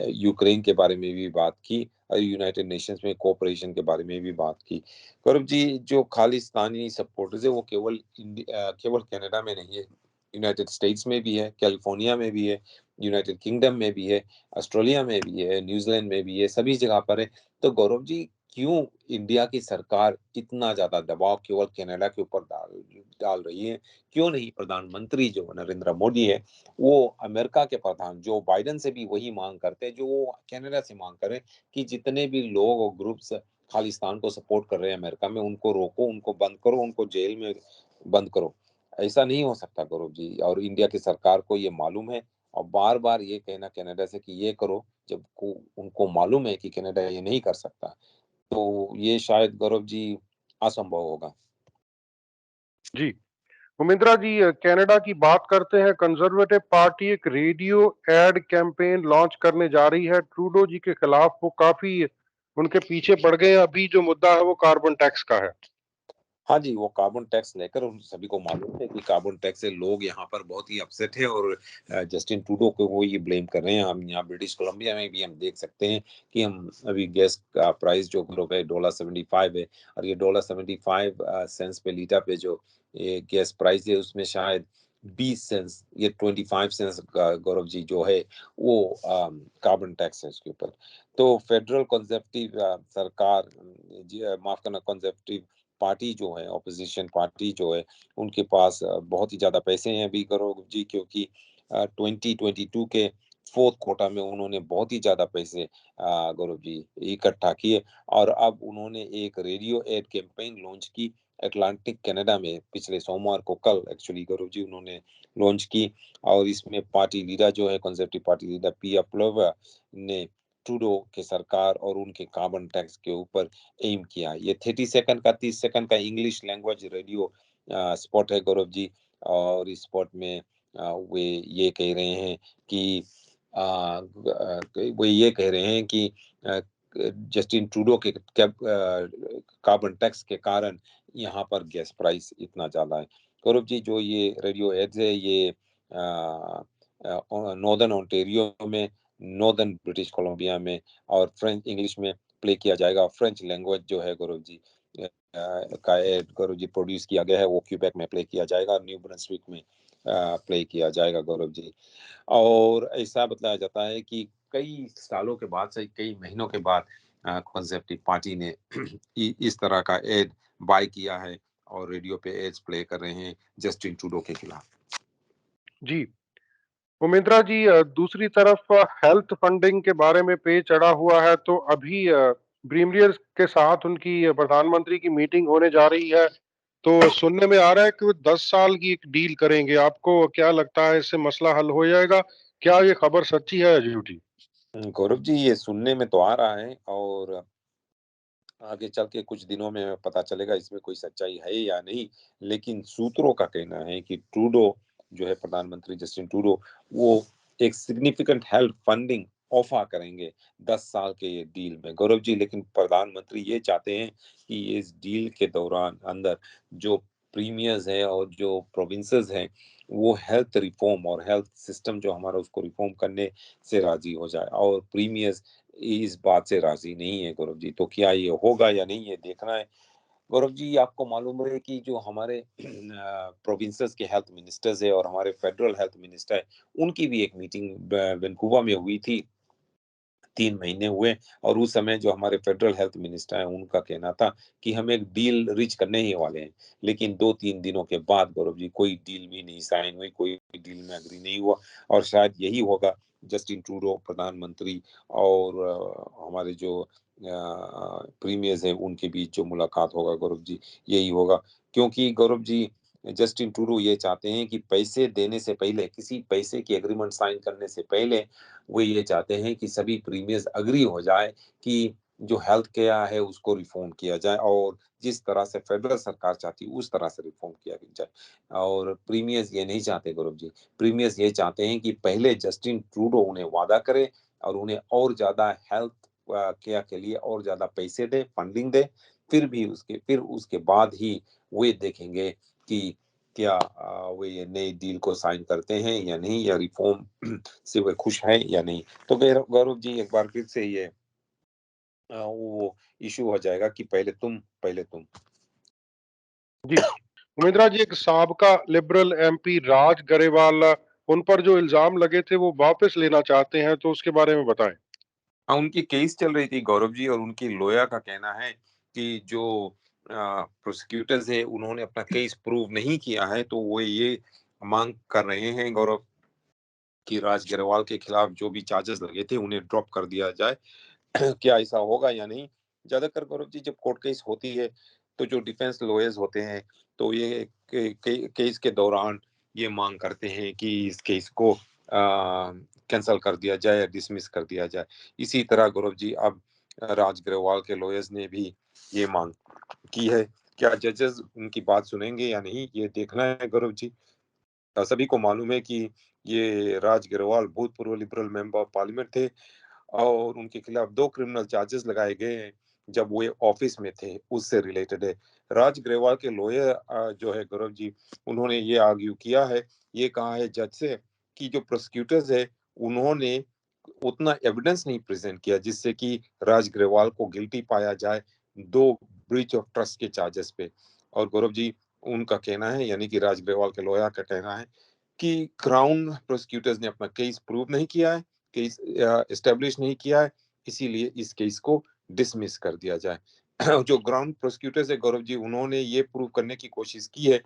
यूक्रेन के बारे में भी बात की और यूनाइटेड नेशंस में कोऑपरेशन के बारे में भी बात की। गौरव जी, जो खालिस्तानी सपोर्टर्स है वो केवल कनाडा में नहीं है, यूनाइटेड स्टेट्स में भी है, कैलिफोर्निया में भी है, यूनाइटेड किंगडम में भी है, ऑस्ट्रेलिया में भी है, न्यूजीलैंड में भी है, सभी जगह पर है। तो गौरव जी, क्यों इंडिया की सरकार इतना ज़्यादा दबाव केवल कनाडा के ऊपर डाल डाल रही है? क्यों नहीं प्रधानमंत्री जो नरेंद्र मोदी है, वो अमेरिका के प्रधान जो बाइडेन से भी वही मांग करते हैं जो वो कनाडा से मांग कर रहे हैं कि जितने भी लोग और ग्रुप्स खालिस्तान को सपोर्ट कर रहे हैं अमेरिका में, उनको रोको, उनको बंद करो, उनको जेल में बंद करो। ऐसा नहीं हो सकता गौरव जी, और इंडिया की सरकार को ये मालूम है, और बार-बार ये कहना कनाडा से कि ये करो, जब को उनको मालूम है कि कनाडा ये नहीं कर सकता, तो ये शायद गौरव जी असंभव होगा। जी, उमिंद्रा जी, कनाडा की बात करते हैं। कंजर्वेटिव पार्टी एक रेडियो एड कैंपेन लॉन्च करने जा रही है ट्रूडो जी के खिलाफ। वो काफी उनके पीछे पड़ गए हैं। अभी जो मुद्दा है वो कार्बन टैक्स का है। हाँ जी, वो कार्बन टैक्स लेकर उन सभी को मालूम है कि कार्बन टैक्स से लोग यहाँ पर बहुत ही अपसेट है, और जस्टिन ट्रूडो को वो ये ब्लेम कर रहे हैं। हम यहाँ ब्रिटिश कोलंबिया में भी हम देख सकते हैं कि हम अभी गैस का प्राइस जो ग्लोब है $75 है, और ये $75 सेंट्स पे लीटर पे जो ये गैस प्राइस है उसमें शायद 20 सेंट्स, ये 25 सेंट्स का गौरव जी जो है वो कार्बन टैक्स है उसके ऊपर। तो फेडरल कंजर्वेटिव सरकार, माफ करना, कंजर्वेटिव पार्टी जो है, ऑपोजिशन पार्टी जो है, उनके पास बहुत ही ज़्यादा पैसे हैं अभी गौरव जी, क्योंकि 2022 के फोर्थ क्वार्टर में उन्होंने बहुत ही ज़्यादा पैसे गौरव जी इकट्ठा किए, और अब उन्होंने एक रेडियो एड कैंपेन लॉन्च की अटलांटिक कनाडा में पिछले सोमवार को, कल एक्चुअली गौरव जी उन्होंने लॉन्च की। और इसमें पार्टी लीडर जो है, कंजर्वेटिव पार्टी लीडर पिया प्लोवर ने ट्रूडो के सरकार और उनके कार्बन टैक्स के ऊपर एम किया। ये 30 सेकंड का, 30 सेकंड का इंग्लिश लैंग्वेज रेडियो स्पॉट है गौरव जी, और इस स्पॉट में वे ये कह रहे हैं कि वो ये कह रहे हैं कि अ, जस्टिन ट्रूडो के कार्बन टैक्स के कारण यहाँ पर गैस प्राइस इतना ज्यादा है। गौरव जी, जो ये रेडियो एड्स है, ये नॉर्दर्न ओंटारियो में, नॉर्दर्न ब्रिटिश कोलंबिया में और फ्रेंच इंग्लिश में प्ले किया जाएगा। फ्रेंच लैंग्वेज जो है गौरव जी का एड गौरव जी प्रोड्यूस किया गया है, वो क्यूबेक में प्ले किया जाएगा, न्यू ब्रंसविक में प्ले किया जाएगा गौरव जी। और ऐसा बताया जाता है कि कई सालों के बाद से, कई महीनों के बाद कंजर्वेटिव पार्टी ने इस तरह का एड बाय किया है, और रेडियो पे एड्स प्ले कर रहे हैं जस्टिन ट्रूडो के खिलाफ। जी, उमेंद्रा जी, दूसरी तरफ हेल्थ फंडिंग के बारे में पे चढ़ा हुआ है। तो अभी प्रीमियर के साथ उनकी प्रधानमंत्री की मीटिंग होने जा रही है। तो सुनने में आ रहा है कि वो 10 साल की एक डील करेंगे। आपको क्या लगता है, इससे मसला हल हो जाएगा? क्या ये खबर सच्ची है या झूठी? गौरव जी, ये सुनने में तो आ रहा है, और आगे चल के कुछ दिनों में पता चलेगा इसमें कोई सच्चाई है या नहीं। लेकिन सूत्रों का कहना है कि ट्रूडो जो है, प्रधानमंत्री जस्टिन ट्रूडो, वो एक सिग्निफिकेंट हेल्थ फंडिंग ऑफर करेंगे 10 साल के ये डील में गौरव जी। लेकिन प्रधानमंत्री ये चाहते हैं कि इस डील के दौरान अंदर जो प्रीमियर्स है और जो प्रोविंसेस हैं, वो हेल्थ रिफॉर्म और हेल्थ सिस्टम जो हमारा, उसको रिफॉर्म करने से राजी हो जाए, और प्रीमियर्स इस बात से राजी नहीं है गौरव जी। तो क्या ये होगा या नहीं, ये देखना है। गौरव जी, आपको मालूम है कि जो हमारे प्रोविंसेस के हेल्थ मिनिस्टर्स है और हमारे फेडरल हेल्थ मिनिस्टर है, उनकी भी एक मीटिंग वैंकूवर में हुई थी, 3 महीने हुए। और उस समय जो हमारे फेडरल हेल्थ मिनिस्टर हैं, उनका कहना था कि हम एक डील रीच करने ही वाले हैं। लेकिन 2-3 दिनों के बाद गौरव जी कोई डील भी नहीं साइन हुई, कोई डील में अग्री नहीं हुआ। और शायद यही होगा, जस्टिन ट्रूडो प्रधानमंत्री और हमारे जो प्रीमियर्स हैं उनके बीच जो मुलाकात होगा गौरव जी, यही होगा। क्योंकि गौरव जी, जस्टिन ट्रूडो ये चाहते हैं कि पैसे देने से पहले, किसी पैसे की एग्रीमेंट साइन करने से पहले, वो ये चाहते हैं कि सभी प्रीमियर्स अग्री हो जाए कि जो हेल्थ केयर है उसको रिफॉर्म किया जाए, और जिस तरह से फेडरल सरकार चाहती है उस तरह से रिफॉर्म किया जाए। और प्रीमियर्स ये नहीं चाहते गौरव जी, प्रीमियर्स ये चाहते हैं कि पहले जस्टिन ट्रूडो उन्हें वादा करे, और उन्हें और ज्यादा हेल्थ केयर के लिए और ज्यादा पैसे दे, फंडिंग दे। फिर उसके बाद ही वे देखेंगे कि क्या वे ये नई डील को साइन करते हैं या नहीं, या रिफॉर्म से वे खुश हैं या नहीं। तो गौरव जी एक बार फिर से ये वो इशू हो जाएगा कि पहले तुम। जी, उमेंद्रा जी, एक साबका लिबरल एमपी राज गरेवाल, उन पर जो इल्जाम लगे थे वो वापस लेना चाहते हैं, तो उसके बारे में बताएं। हाँ, उनकी केस चल रही थी गौरव जी, और उनकी लॉयर का कहना है कि जो प्रोसिक्यूटर्स है उन्होंने अपना केस प्रूव नहीं किया है, तो वो ये मांग कर रहे हैं गौरव कि राज गरेवाल के खिलाफ जो भी चार्जेस लगे थे उन्हें ड्रॉप कर दिया जाए। क्या ऐसा होगा या नहीं? ज्यादातर गौरव जी जब कोर्ट केस होती है तो जो डिफेंस लॉयर्स होते हैं तो ये केस के दौरान ये मांग करते हैं कि इस केस को कैंसल कर दिया जाए या डिसमिस कर दिया जाए। इसी तरह गौरव जी अब राज ग्रेवाल के लॉयर्स ने भी ये मांग की है। क्या जजेस उनकी बात सुनेंगे या नहीं, ये देखना है गौरव जी। सभी को मालूम है कि ये राज ग्रेवाल भूतपूर्व लिबरल मेंबर ऑफ पार्लियामेंट थे और उनके खिलाफ 2 क्रिमिनल चार्जेस लगाए गए हैं जब वो ऑफिस में थे, उससे रिलेटेड है। राज ग्रेवाल के लॉयर जो है गौरव जी, उन्होंने ये आर्ग्यू किया है, ये कहा है जज से कि जो प्रोसिक्यूटर्स है उन्होंने उतना एविडेंस नहीं प्रेजेंट किया जिससे कि राज ग्रेवाल को गिल्टी पाया जाए 2 ब्रीच ऑफ ट्रस्ट के चार्जेस पे। और गौरव जी उनका कहना है, यानी कि राज ग्रेवाल के लॉयर का कहना है कि क्राउन प्रोसिक्यूटर्स ने अपना केस प्रूव नहीं किया है, केस एस्टेब्लिश नहीं किया है, इसीलिए इस केस को डिसमिस कर दिया जाए। जो ग्राउंड प्रोसिक्यूटर्स है गौरव जी, उन्होंने ये प्रूव करने की कोशिश की है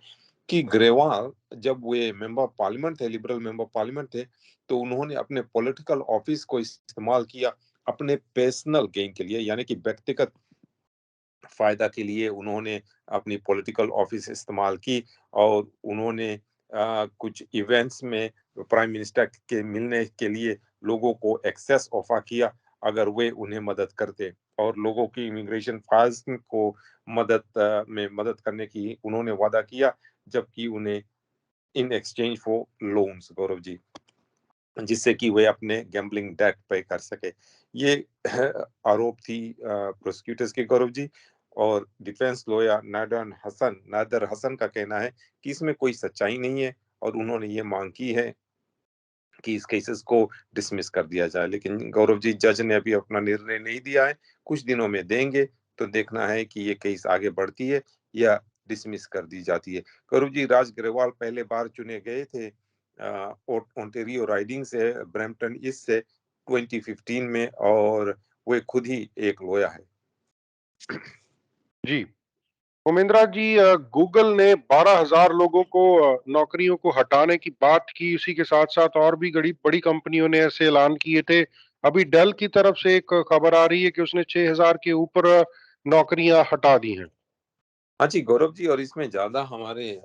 कि ग्रेवाल जब वे मेंबर ऑफ पार्लियामेंट थे, लिबरल मेंबर ऑफ पार्लियामेंट थे, तो उन्होंने अपने पॉलिटिकल ऑफिस को इस्तेमाल किया अपने पर्सनल गेन के लिए, यानी कि व्यक्तिगत फायदा के लिए उन्होंने अपनी पॉलिटिकल ऑफिस इस्तेमाल की और उन्होंने कुछ इवेंट्स में प्राइम मिनिस्टर के मिलने के लिए लोगों को एक्सेस ऑफर किया अगर वे उन्हें मदद करते, और लोगों की इमिग्रेशन फाइल्स को में मदद करने की उन्होंने वादा किया, जबकि उन्हें in exchange for loans Gaurav ji, जिससे कि वे अपने गैम्बलिंग डेट पे कर सके। ये आरोप थी प्रोसिक्यूटर्स के गौरव जी, और डिफेंस लॉयर नादर हसन का कहना है कि इसमें कोई सच्चाई नहीं है, और उन्होंने ये मांग की है कि इस केसेस को डिसमिस कर दिया जाए। लेकिन गौरव जी जज ने अभी अपना निर्णय नहीं दिया है, कुछ दिनों में देंगे, तो देखना है कि ये केस आगे बढ़ती है या डिसमिस कर दी जाती है। गौरव जी राज ग्रेवाल पहले बार चुने गए थे ओंटेरियो राइडिंग से, ब्रैम्पटन ईस्ट से 2015 में, और वे खुद ही एक लॉयर है। जी, उमेंद्रा जी, गूगल ने 12,000 लोगों को नौकरियों को हटाने की बात की। उसी के साथ-साथ और भी बड़ी बड़ी कंपनियों ने ऐसे ऐलान किए थे। अभी डेल की तरफ से एक खबर आ रही है कि उसने 6,000 के ऊपर नौकरियां हटा दी हैं। हाँ जी गौरव जी, और इसमें ज्यादा हमारे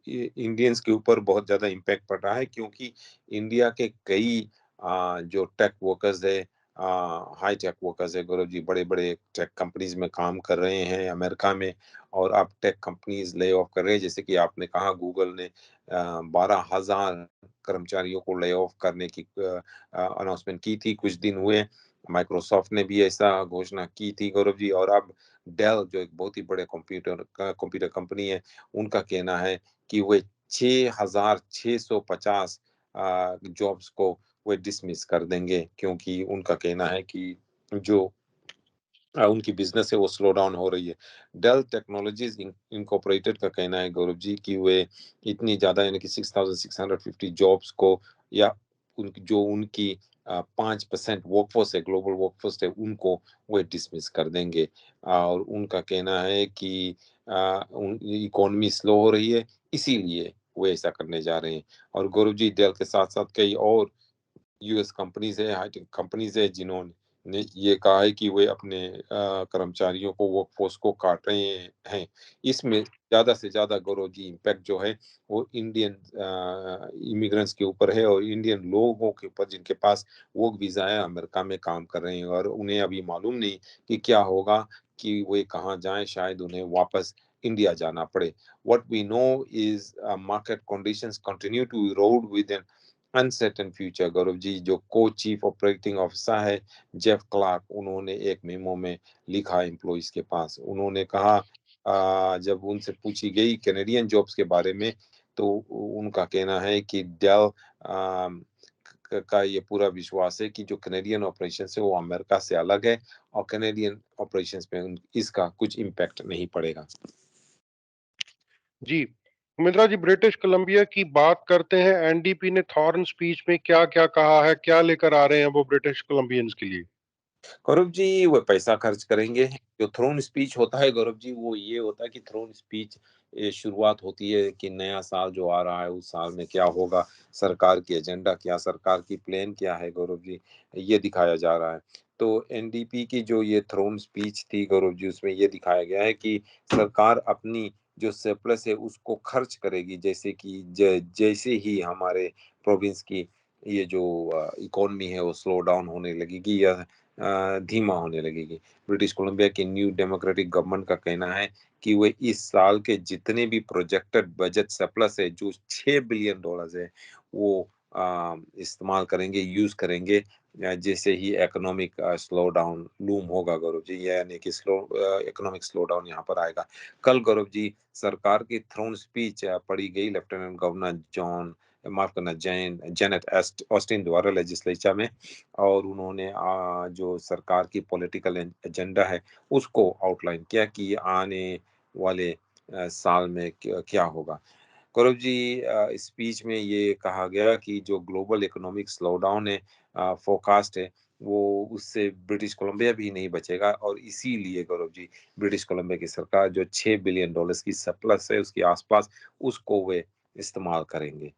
इंडियंस के ऊपर बहुत ज्यादा इम्पैक्ट पड़ रहा है, क्योंकि इंडिया के कई जो टेक वर्कर्स है, हाई टेक वर्कर्स है गौरव जी, बड़े बड़े टेक कंपनीज में काम कर रहे हैं अमेरिका में, और अब टेक कंपनीज ले ऑफ कर रहे हैं। जैसे कि आपने कहा गूगल ने 12,000 कर्मचारियों को ले ऑफ करने की अनाउंसमेंट की थी, कुछ दिन हुए। माइक्रोसॉफ्ट ने भी ऐसा घोषणा की थी गौरव जी, और अब डेल जो एक बहुत ही बड़े कंप्यूटर कंपनी है, उनका कहना है कि वे 6,650 जॉब्स को वे डिसमिस कर देंगे, क्योंकि उनका कहना है कि जो उनकी बिजनेस है वो स्लो डाउन हो रही है। डेल टेक्नोलॉजीज इनकॉर्पोरेटेड का कहना है गौरव जी कि वे इतनी ज्यादा, यानी कि 6,650 जॉब्स को, या जो उनकी 5% वर्कफोर्स है, ग्लोबल वर्कफोर्स है, उनको वे डिसमिस कर देंगे। और उनका कहना है कि इकोनॉमी स्लो हो रही है, इसीलिए वो ऐसा करने जा रहे हैं। और गौरव जी डेल के साथ साथ कई और यूएस कंपनीज है, हाईटेक कंपनीज है, जिन्होंने ये कहा है कि वे अपने कर्मचारियों को, वर्कफोर्स को काट रहे हैं। इसमें ज्यादा से ज्यादा गौरव जी इम्पैक्ट जो है वो इंडियन इमिग्रेंट्स के ऊपर है, और इंडियन लोगों के ऊपर जिनके पास वर्क वीजा है, अमेरिका में काम कर रहे हैं, और उन्हें अभी मालूम नहीं कि क्या होगा, कि वे कहाँ जाएं, शायद उन्हें वापस इंडिया जाना पड़े। What we know is market conditions continue to erode with an uncertain future Gaurav ji. जो को चीफ ऑपरेटिंग ऑफिसर है जेफ क्लार्क, उन्होंने एक मेमो में लिखा एम्प्लॉइज के पास, उन्होंने कहा जब उनसे पूछी गई कैनेडियन जॉब्स के बारे में, तो उनका कहना है कि डेल का ये पूरा विश्वास है कि जो कैनेडियन ऑपरेशन है वो अमेरिका से अलग है और कैनेडियन ऑपरेशंस में इसका कुछ इम्पैक्ट नहीं पड़ेगा। जी, मित्रा जी, ब्रिटिश कोलंबिया की बात करते हैं। एनडीपी ने थॉर्न स्पीच में क्या-क्या कहा है, क्या लेकर आ रहे हैं वो ब्रिटिश कोलंबियंस के लिए? गौरव जी वो पैसा खर्च करेंगे। जो थ्रोन स्पीच होता है गौरव जी, वो ये होता है कि थ्रोन स्पीच शुरुआत होती है कि नया साल जो आ रहा है उस साल में क्या होगा, सरकार की एजेंडा क्या, सरकार की प्लान क्या है गौरव जी, ये दिखाया जा रहा है। तो एनडीपी की जो ये थ्रोन स्पीच थी गौरव जी, उसमें ये दिखाया गया है कि सरकार अपनी जो सरप्लस है उसको खर्च करेगी, जैसे कि जैसे ही हमारे प्रोविंस की ये जो इकोनॉमी है वो स्लो डाउन होने लगेगी या धीमा होने लगेगी। ब्रिटिश कोलंबिया की न्यू डेमोक्रेटिक गवर्नमेंट का कहना है कि वे इस साल के जितने भी प्रोजेक्टेड बजट सरप्लस है, जो $6 बिलियन है, वो इस्तेमाल करेंगे, यूज़ करेंगे जैसे ही इकोनॉमिक स्लो डाउन लूम होगा गौरव जी, यानी कि इकोनॉमिक स्लो डाउन यहाँ पर आएगा। कल गौरव जी सरकार की थ्रोन स्पीच पढ़ी गई लेफ्टिनेंट गवर्नर माफ करना जेनेट ऑस्टिन द्वारा लेजिस्लेचर में, और उन्होंने जो सरकार की पॉलिटिकल एजेंडा है उसको आउटलाइन किया कि आने वाले साल में क्या होगा। गौरव जी स्पीच में ये कहा गया कि जो ग्लोबल इकोनॉमिक स्लोडाउन है फोरकास्ट है, वो उससे ब्रिटिश कोलंबिया भी नहीं बचेगा, और इसीलिए गौरव जी ब्रिटिश कोलंबिया की सरकार जो $6 बिलियन की सरप्लस है उसके आसपास उसको वे इस्तेमाल करेंगे।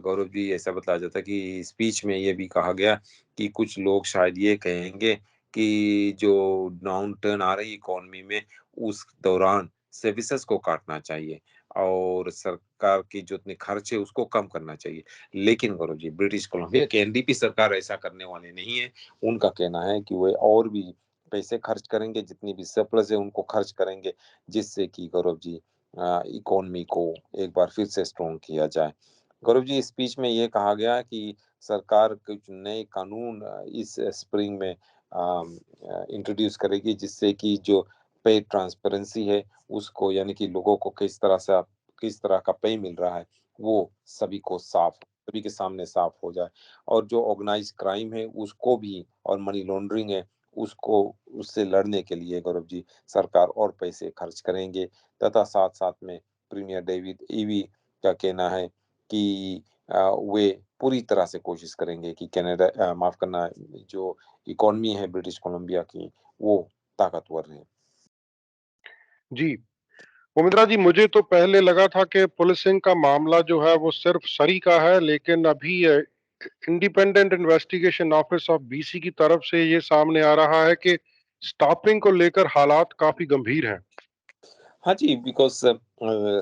गौरव जी ऐसा बताया जाता है कि स्पीच में ये भी कहा गया कि कुछ लोग शायद ये कहेंगे कि जो डाउन टर्न आ रही इकोनॉमी में उस दौरान सर्विसेज को काटना चाहिए और सरकार की जो इतनी खर्च है उसको कम करना चाहिए। लेकिन गौरव जी ब्रिटिश कोलंबिया की एनडीपी सरकार ऐसा करने वाली नहीं है। उनका कहना है कि वे और भी पैसे खर्च करेंगे, जितनी भी सरप्लस है उनको खर्च करेंगे, जिससे कि गौरव जी इकोनॉमी को एक बार फिर से स्ट्रॉन्ग किया जाए। गौरव जी स्पीच में ये कहा गया कि सरकार कुछ नए कानून इस स्प्रिंग में इंट्रोड्यूस करेगी, जिससे कि जो पे ट्रांसपेरेंसी है उसको, यानी कि लोगों को किस तरह का पे मिल रहा है वो सभी के सामने साफ हो जाए, और जो ऑर्गेनाइज क्राइम है उसको भी और मनी लॉन्ड्रिंग है उसको उससे लड़ने के लिए गौरव जी सरकार और पैसे खर्च करेंगे, तथा साथ साथ में प्रीमियर डेविड ईवी का कहना है कि वे पूरी तरह से कोशिश करेंगे कि माफ करना, जो इकोनॉमी है ब्रिटिश कोलंबिया की वो ताकतवर रहे। जी, मोमिंद्रा जी, मुझे तो पहले लगा था कि पुलिसिंग का मामला जो है वो सिर्फ सरी का है, लेकिन अभी independent investigation office of BC की तरफ से ये सामने आ रहा है कि स्टाफिंग को लेकर हालात काफी गंभीर हैं। हाँ जी, बिकॉज़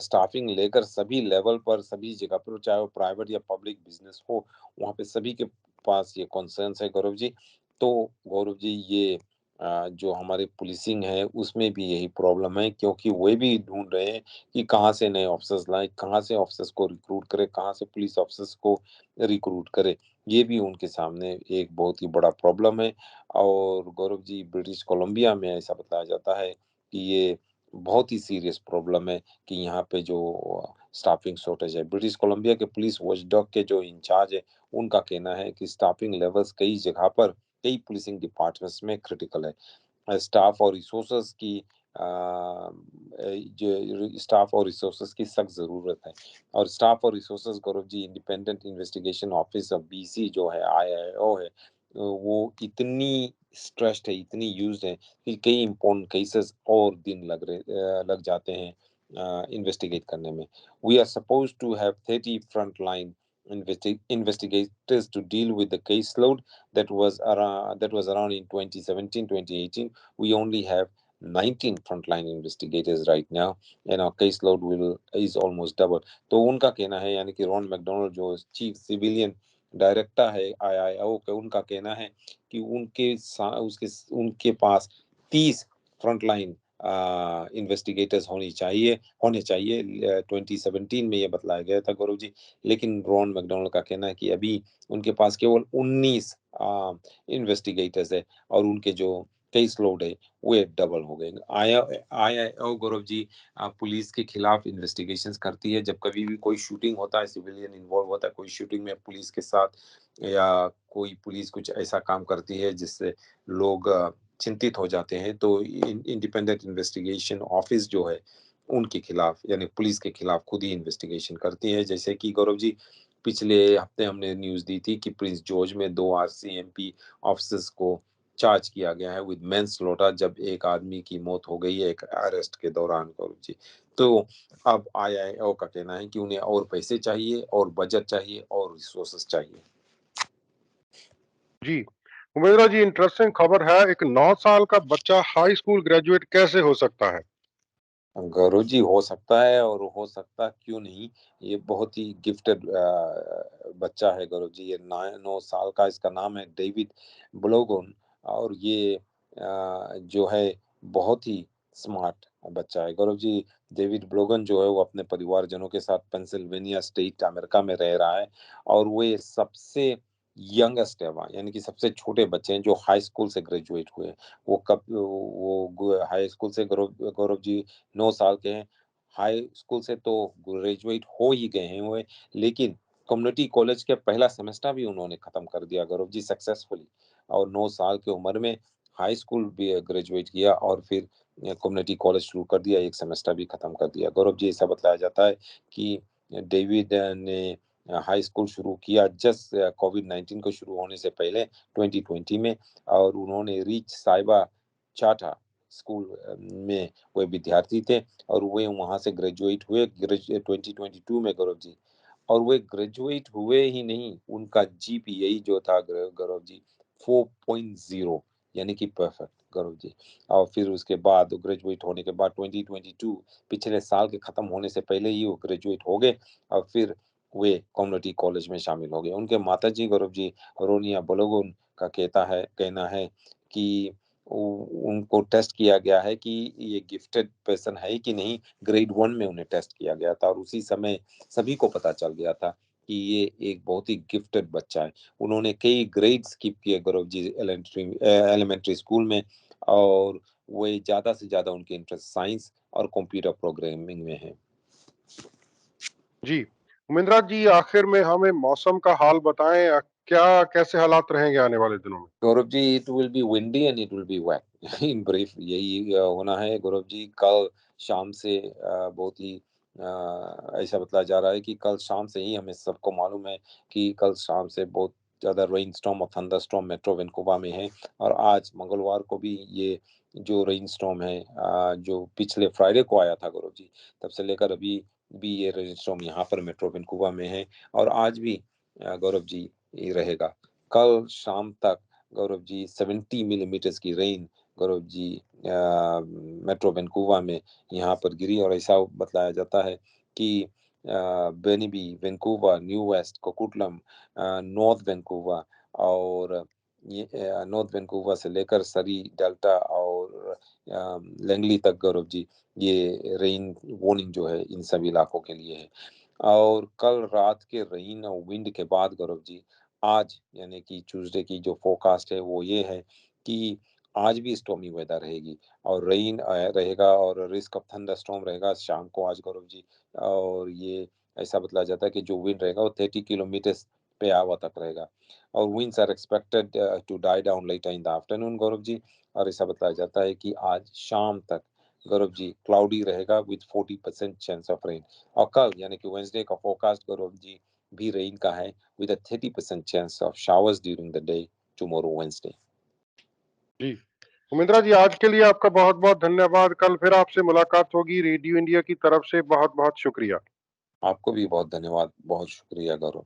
स्टाफिंग लेकर सभी लेवल पर, सभी जगह पर, चाहे वो प्राइवेट या पब्लिक बिज़नेस हो, वहाँ पे सभी के पास ये कॉन्सर्न्स है गौरव जी। तो गौरव जी ये जो हमारी पुलिसिंग है उसमें भी यही प्रॉब्लम है, क्योंकि वे भी ढूँढ रहे हैं कि कहाँ से नए ऑफ़िसर्स लाएँ, कहाँ से ऑफ़िसर्स को रिक्रूट करें, कहाँ से पुलिस ऑफ़िसर्स को रिक्रूट करें। ये भी उनके सामने एक बहुत ही बड़ा प्रॉब्लम है, और गौरव जी ब्रिटिश कोलंबिया में ऐसा बताया जाता है कि ये बहुत ही सीरियस प्रॉब्लम है कि यहाँ पे जो स्टाफिंग शॉर्टेज है। ब्रिटिश कोलंबिया के पुलिस वॉचडॉग के जो इंचार्ज है, उनका कहना है कि स्टाफिंग लेवल्स कई जगह पर, कई पुलिसिंग डिपार्टमेंट्स में क्रिटिकल है। स्टाफ और रिसोर्सेज की जो स्टाफ और रिसोर्सेज की सख्त ज़रूरत है, और स्टाफ और resources Gaurav ji independent investigation office of BC जो है आईआईओ है, वो इतनी स्ट्रेस्ड है, इतनी यूज्ड है कि कई इम्पोर्टेंट केसेस और दिन लग जाते हैं इन्वेस्टिगेट करने में। We are supposed to have 30 front line investigators to deal with the caseload that was around in 2017 2018. We only have 19 frontline investigators right now, and our caseload will is almost double. तो उनका कहना है, यानी कि Ron McDonald जो chief civilian director है आईआईओ के, उनका कहना है कि उनके पास 30 फ्रंटलाइन इन्वेस्टिगेटर्स होने चाहिए 2017 में ये बतलाया गया था गौरव जी। लेकिन रॉन मैकडोनल्ड का कहना है कि अभी उनके पास केवल 19 इन्वेस्टिगेटर्स है, और उनके जो केस लोड है वो डबल हो गए। आईआईओ गौरव जी पुलिस के खिलाफ इन्वेस्टिगेशंस करती है। जब कभी भी कोई शूटिंग होता है, सिविलियन इन्वॉल्व होता है कोई शूटिंग में पुलिस के साथ, या कोई पुलिस कुछ ऐसा काम करती है जिससे लोग चिंतित हो जाते हैं, तो इंडिपेंडेंट इन्वेस्टिगेशन ऑफिस जो है उनके खिलाफ यानी पुलिस के खिलाफ खुद ही इन्वेस्टिगेशन करती है। जैसे कि गौरव जी पिछले हफ्ते हमने न्यूज़ दी थी कि प्रिंस जॉर्ज में 2 आरसीएमपी ऑफिसर्स को चार्ज किया गया है विद मैनस्लॉटर, जब एक आदमी की मौत हो गई है एक अरेस्ट के दौरान गौरव जी। तो अब आईआईओ का कहना है कि उन्हें और पैसे चाहिए और बजट चाहिए और रिसोर्सेस चाहिए। जी, उमेंद्रा जी, इंटरेस्टिंग खबर है। एक 9 साल का बच्चा हाई स्कूल ग्रेजुएट कैसे हो सकता है? गौरव जी हो सकता है और हो सकता क्यों नहीं। ये बहुत ही गिफ्टेड बच्चा है गौरव जी। ये 9 साल का, इसका नाम है डेविड ब्लोगन। और ये जो है बहुत ही स्मार्ट बच्चा है गौरव जी। डेविड ब्लोगन जो है वो अपने परिवारजनों के साथ पेंसिल्वेनिया स्टेट अमेरिका में रह रहा है। और वो ये सबसे यंगेस्ट है वहाँ, यानी कि सबसे छोटे बच्चे हैं जो हाई स्कूल से ग्रेजुएट हुए हैं। वो हाई स्कूल से गौरव गौरव जी 9 साल के हैं। हाई स्कूल से तो ग्रेजुएट हो ही गए हैं वो, लेकिन कम्युनिटी कॉलेज के पहला सेमेस्टर भी उन्होंने खत्म कर दिया गौरव जी सक्सेसफुली। और 9 साल की उम्र में हाई स्कूल भी ग्रेजुएट किया और फिर कम्युनिटी कॉलेज शुरू कर दिया, एक सेमेस्टर भी खत्म कर दिया। गौरव जी ऐसा बताया जाता है कि डेविड ने हाई स्कूल शुरू किया जस्ट कोविड-19 को शुरू होने से पहले 2020 में। और उन्होंने रीच साइबा चार्टर स्कूल में वो विद्यार्थी थे और वे वहाँ से ग्रेजुएट हुए 2022 में गौरव जी। और वे ग्रेजुएट हुए ही नहीं, उनका जीपीए जो था गौरव जी 4.0, यानी कि परफेक्ट गौरव जी। और फिर उसके बाद ग्रेजुएट होने के बाद 2022 पिछले साल के खत्म होने से पहले ही वो ग्रेजुएट हो गए और फिर वे कम्युनिटी कॉलेज में शामिल हो गए। उनके माताजी गौरव जी रोनिया बलोगुन का कहना है कि उनको टेस्ट किया गया है कि ये गिफ्टेड पर्सन है कि नहीं। ग्रेड 1 में उन्हें टेस्ट किया गया था और उसी समय सभी को पता चल गया था कि ये एक बहुत ही गिफ्टेड बच्चा है। उन्होंने कई ग्रेड स्किप किए गौरव जी एलिमेंट्री स्कूल में। और वो ज़्यादा से ज़्यादा उनके इंटरेस्ट साइंस और कंप्यूटर प्रोग्रामिंग में है। जी, उमेंद्रा जी, आखिर में हमें मौसम का हाल बताएं। क्या कैसे हालात रहेंगे आने वाले दिनों में? Gaurav ji it will be windy and it will be wet in brief यही होना है गौरव जी। कल शाम से बहुत ही ऐसा बताया जा रहा है कि कल शाम से ही हमें सबको मालूम है कि कल शाम से बहुत ज़्यादा रेन स्टॉर्म और थंडर स्टॉर्म मेट्रो वैंकूवर में है। और आज मंगलवार को भी ये जो रेन स्टॉर्म है जो पिछले फ्राइडे को आया था गौरव जी, तब से लेकर अभी भी ये रेन स्टॉर्म यहाँ पर मेट्रो वैंकूवर में है। और आज भी गौरव जी ये रहेगा। कल शाम तक गौरव जी 70 मिलीमीटर्स की rain Gaurav ji metro Vancouver में यहाँ पर गिरी। और ऐसा बतलाया जाता है कि Burnaby Vancouver new west Coquitlam north Vancouver और ये नॉर्थ वैंकूवर से लेकर सरी डेल्टा और लैंगली तक गौरव जी ये रेन वार्निंग जो है इन सभी इलाकों के लिए है। और कल रात के रेन और विंड के बाद गौरव जी आज यानी कि ट्यूसडे की जो फोरकास्ट है वो ये है कि आज भी स्टॉर्मी वेदर रहेगी और रेन रहेगा और रिस्क ऑफ थंडर स्टॉर्म रहेगा शाम को आज गौरव जी। और ये ऐसा बतलाया जाता है कि जो विंड रहेगा वो 30 किलोमीटर पे आवर तक रहेगा। और winds are expected to die down later in the afternoon Gaurav ji. और ऐसा बताया जाता है कि आज शाम तक गौरव जी क्लाउडी रहेगा विद 40% चांस ऑफ रेन। और कल यानी कि वेंसडे का फोरकास्ट गौरव जी भी रेन का है with a 30% chance of showers during the day tomorrow Wednesday। जी, उमेंद्रा जी, आज के लिए आपका बहुत-बहुत धन्यवाद। कल फिर आपसे मुलाकात होगी। रेडियो इंडिया की तरफ से बहुत-बहुत शुक्रिया। आपको भी बहुत धन्यवाद, बहुत शुक्रिया गौरव।